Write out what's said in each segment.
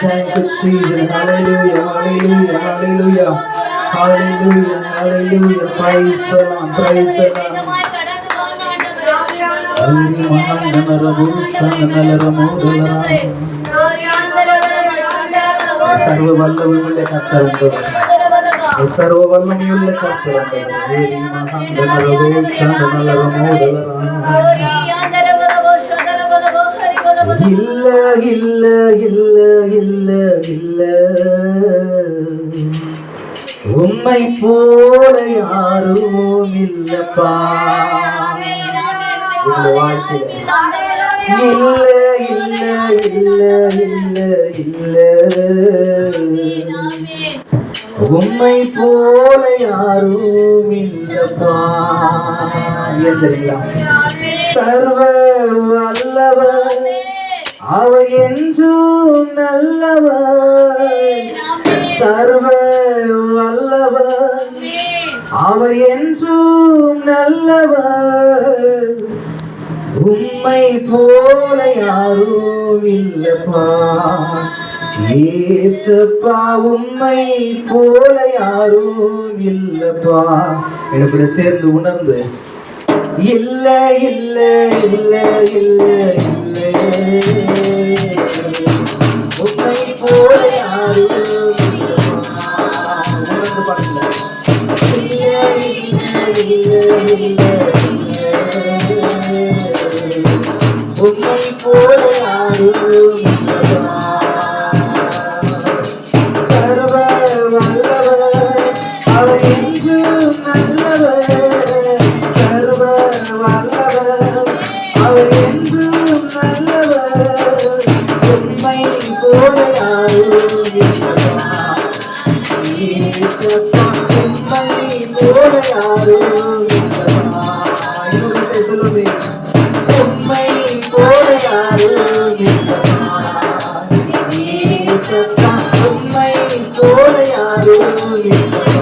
Thank you, Jesus. Hallelujah, hallelujah, hallelujah, hallelujah, hallelujah. Praise the Lord, praise the Lord. சர்வ வல்லமையுள்ள கர்த்தர், சர்வ வல்லமையுள்ள கர்த்தர். இல்ல இல்ல இல்ல இல்ல இல்ல, உம்மை போல யாரும் இல்லப்பா. இல்ல இல்ல இல்ல இல்ல இல்ல, உம்மை போல யாரும் இல்லப்பா. சர்வ வல்லவர் அவர் என்றும் நல்லவர். சர்வ வல்லவர் அவர் என்றும் நல்லவர். உம்மை போல யாரும் இல்லப்பா. ஏசப்பா உம்மை போல யாரும் இல்லப்பா. எனக்கு சேர்ந்து உணர்ந்து இல்ல இல்ல இல்ல இல்ல இல்ல, உம்மை போல யாரும் உணர்ந்து பாருங்க. இல்ல இல்ல இல்ல இல்ல, உம்மை போல யாரும் இல்லப்பா. சர்வ வல்லவர் அவர் என்றும் நல்லவர். சர்வ வல்லவர் அவர் என்றும் நல்லவர். உம்மை போல யாரும் இல்லப்பா. ஏசப்பா உம்மை போல யாரும் இல்லப்பா. சொல்லுவே, உம்மை போல யாரும் இல்லப்பா. ஏசப்பா உம்மை போல யாரும் இல்லப்பா.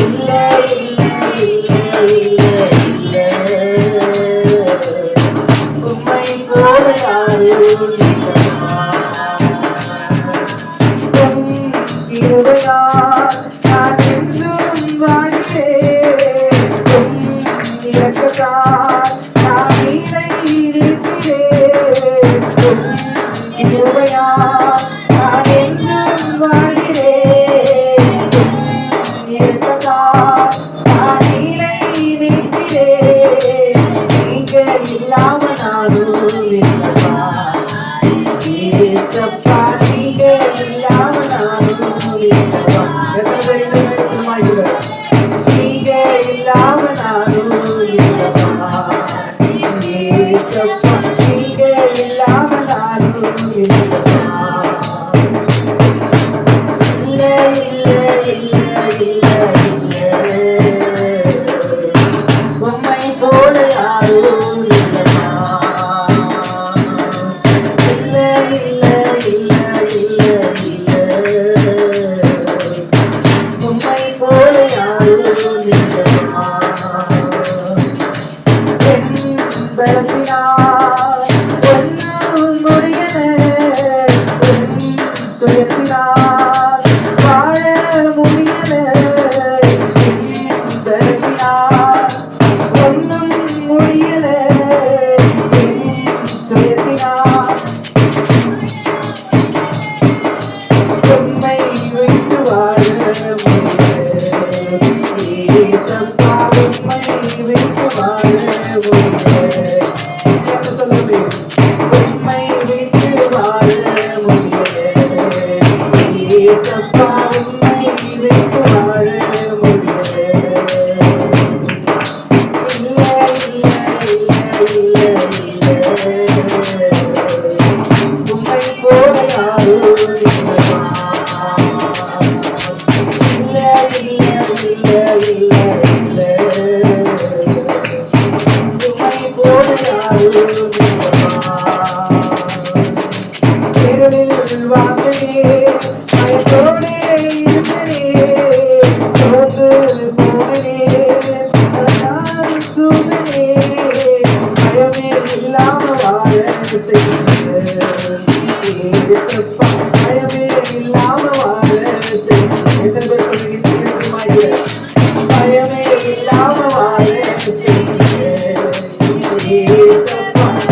இல்ல இல்ல இல்ல இல்ல, உம்மை போல யாரும் இல்லப்பா. இருவையார் நான் என்றும் வாழ்கிறேன். இரக்கத்தால் நான் இருக்கிறேன். இருவையார் நான் என்றும் வாழ்கிறேன். இரக்கத்தால் நான் இருக்கிறேன். நீங்க இல்லாம நானும் இல்லப்பா. ஏசப்பா நீங்க இல்லாம நானும் இல்லப்பா. நீங்க இல்லாம நானும் இல்லப்பா. ஏசப்பா நீங்க இல்லாம நானும் இல்லப்பா. இல்ல இல்ல இல்ல இல்ல இல்ல, உம்மை போல யாரும் இல்லப்பா. இல்ல இல்ல இல்ல இல்ல இல்ல, உம்மை போல யாரும் இல்லப்பா. என் பலத்தினால் ஒன்றும் முடியல, என் சுயத்தினால் வாழ முடியல. என் பலத்தினால் ஒன்றும் முடியல, என் சுயத்தினால் பயமே இல்லாம வாழ எத்தனை பேர் சொல்றீங்க? பயமே இல்லாம வாழ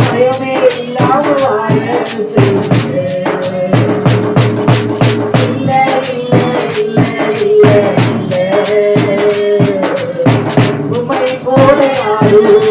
பயமே இல்லாம வாழ உம்மை போல யாரும்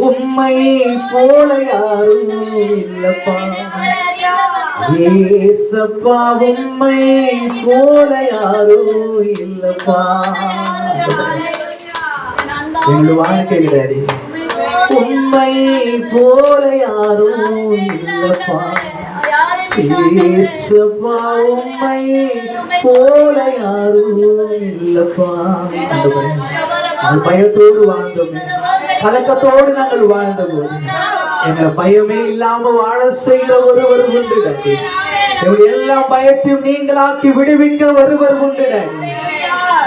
உம்மை போல யாரும் இல்லப்பா ஏசப்பா உம்மை போல யாரும் இல்லப்பா எங்களோட வாழ்க்கையில உம்மை போல யாரும் இல்லப்பா ஏசப்பா உம்மை போல யாரும் இல்லப்பா நாங்கள் பயத்தோடு வாழ்ந்தோம் கலக்கத்தோடு நாங்கள் வாழ்ந்த போது எங்களை பயமே இல்லாம வாழ செய்கிற ஒருவர் உண்டு டாடி எல்லா பயத்தையும் நீங்களாக்கி விடுவிக்க ஒருவர் உண்டு டாடி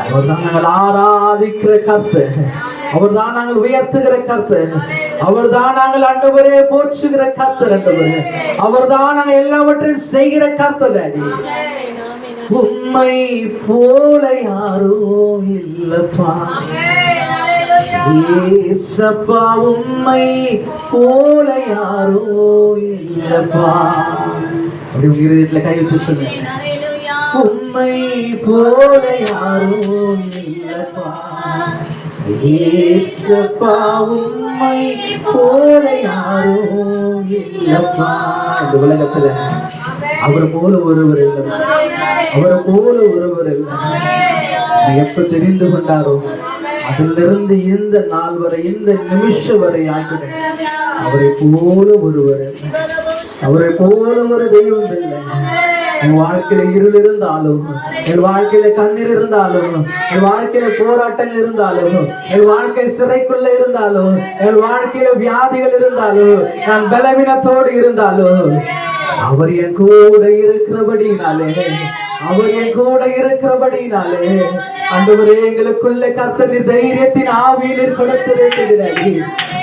அவர்தான் நாங்கள் ஆராதிக்கிற கர்த்தர் அவர்தான் நாங்கள் உயர்த்துகிற கர்த்தர் அவர்தான் நாங்கள் ஆண்டவரே போற்றுகிற கர்த்தர் ஆண்டவரே அவர்தான் நாங்கள் எல்லாவற்றையும் செய்கிற கர்த்தர் டாடி உம்மை போல யாரும் இல்லப்பா ஏசப்பா உம்மை போல யாரும் இல்லப்பா அப்படி உங்க இதயத்துல கை வச்சு சொல்லுங்க உம்மை போல யாரும் இல்லப்பா ஏசப்பா உம்மை போல யாரும் இல்லப்பா இந்த உலகத்துல அவரை போல ஒருவர் இல்லை அவரை போல ஒருவர் இல்லை எப்ப தெரிந்து கொண்டாரோ அதிலிருந்து இந்த நாள் வரை இந்த நிமிஷம் வரை ஆகிறேன் அவரை போல ஒருவர் அவரை போல ஒரு தெய்வம் இல்லை என் வாழ்க்கையில இருள் இருந்தாலும் என் வாழ்க்கையில கண்ணீர் இருந்தாலும் என் வாழ்க்கையில போராட்டங்கள் இருந்தாலும் என் வாழ்க்கை சிறைக்குள்ள இருந்தாலும் என் வாழ்க்கையில வியாதிகள் இருந்தாலும் நான் பலவீனத்தோடு இருந்தாலும் அவர் என் கூட இருக்கிறபடினாலே அவர் என் கூட இருக்கிறபடினாலே ஆண்டவரே எங்களுக்குள்ள கர்த்தர் தைரியத்தின் ஆவியினர் கொடுத்திருக்கிறார்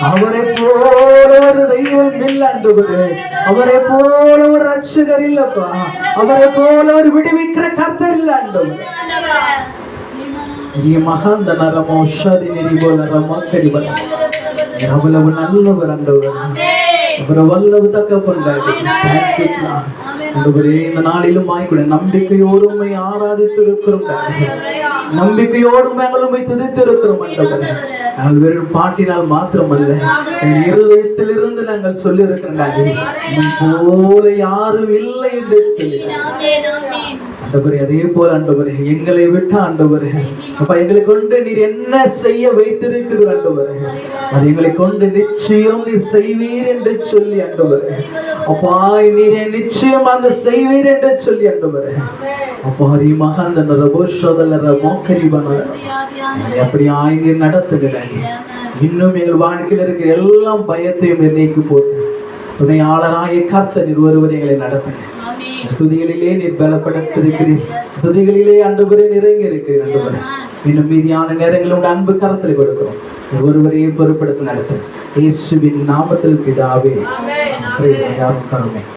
அவரை போல ஒரு தெய்வம் இல்லை ஆண்டவரே அவரை போல ஒரு ரட்சகர் இல்லப்பா அவரை போல ஒரு விடுவிக்கிற கர்த்தர் இல்லை ஆண்டவரே மகாந்த நரமோ ஷதி நெறி போல ரமக்கடிவர அவ்வளவு நல்லவர் ஆண்டவர் அவரை வல்லவு தக்க பண்றாரு இந்த நாளிலும் ஆய்கூட நம்பிக்கையோடும் ஆராதித்து இருக்கிறோம் நம்பிக்கையோடும் நாங்கள் உண்மை துதித்து இருக்கிறோம் ஆண்டவரே நாங்கள் வெறும் பாட்டினால் மாத்திரமல்ல என் இருதயத்திலிருந்து நாங்கள் சொல்லி இருக்கிறோம் போல யாரும் இல்லை என்று சொல்லி ஆண்டவரே அதே போல ஆண்டவரே எங்களை விட்டு ஆண்டவரே அப்ப எங்களை கொண்டு நீர் என்ன செய்ய வைத்திருக்கிறீர் ஆண்டவரே அது எங்களை கொண்டு நிச்சயம் நீர் செய்வீர் என்று சொல்லி ஆண்டவரே அப்பா நீர் நிச்சயம் அந்த செய்வீர் என்று சொல்லி ஆண்டவரே அப்பா மகாந்த ரபோஷோதல மோக்கரிபன அப்படி நீர் நடத்துகிறாய் இன்னும் எங்கள் வாழ்க்கையில் இருக்கிற எல்லாம் பயத்தையும் நீக்கி போட்டு துணையாளராய கர்த்தர் நீர் ஒருவர் எங்களை நடத்துங்க ஸ்துதிகளிலே நீர் பலப்படுத்திருக்கிறீர் ஸ்துதிகளிலே ஆண்டவரே நிறைங்க இருக்கிறீர் ஆண்டவரே இன்னும் மீதியான நேரங்களில் அன்பு கரத்தில் கொடுக்கிறோம் ஒருவரையே பொறுப்படுத்த நடத்தும். இயேசுவின் நாமத்தில் பிதாவே. Praise God.